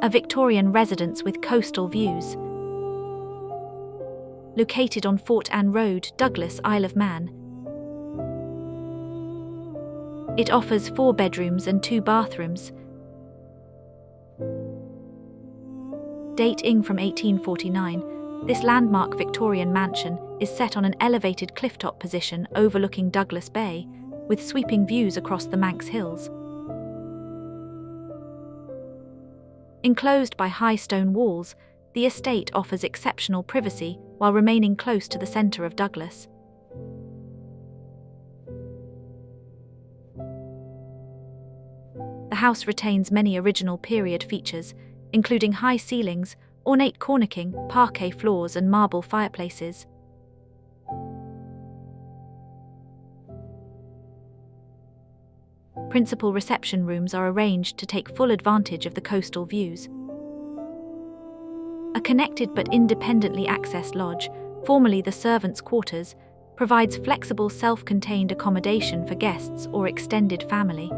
A Victorian residence with coastal views. Located on Fort Anne Road, Douglas, Isle of Man. It offers 4 bedrooms and 2 bathrooms. Dating from 1849, this landmark Victorian mansion is set on an elevated clifftop position overlooking Douglas Bay, with sweeping views across the Manx Hills. Enclosed by high stone walls, the estate offers exceptional privacy while remaining close to the centre of Douglas. The house retains many original period features, including high ceilings, ornate cornicing, parquet floors and marble fireplaces. Principal reception rooms are arranged to take full advantage of the coastal views. A connected but independently accessed lodge, formerly the servants' quarters, provides flexible self-contained accommodation for guests or extended family.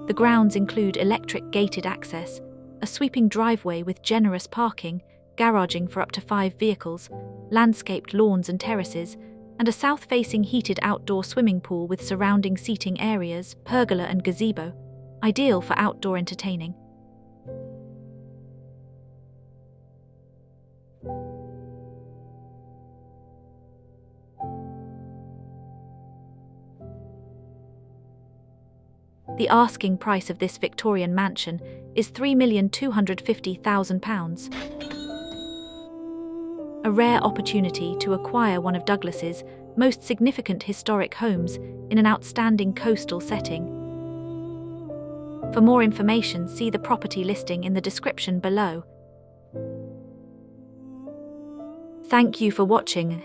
The grounds include electric gated access, a sweeping driveway with generous parking, garaging for up to 5 vehicles, landscaped lawns and terraces, and a south-facing heated outdoor swimming pool with surrounding seating areas, pergola and gazebo, ideal for outdoor entertaining. The asking price of this Victorian mansion is £3,250,000. A rare opportunity to acquire one of Douglas's most significant historic homes in an outstanding coastal setting. For more information, see the property listing in the description below. Thank you for watching.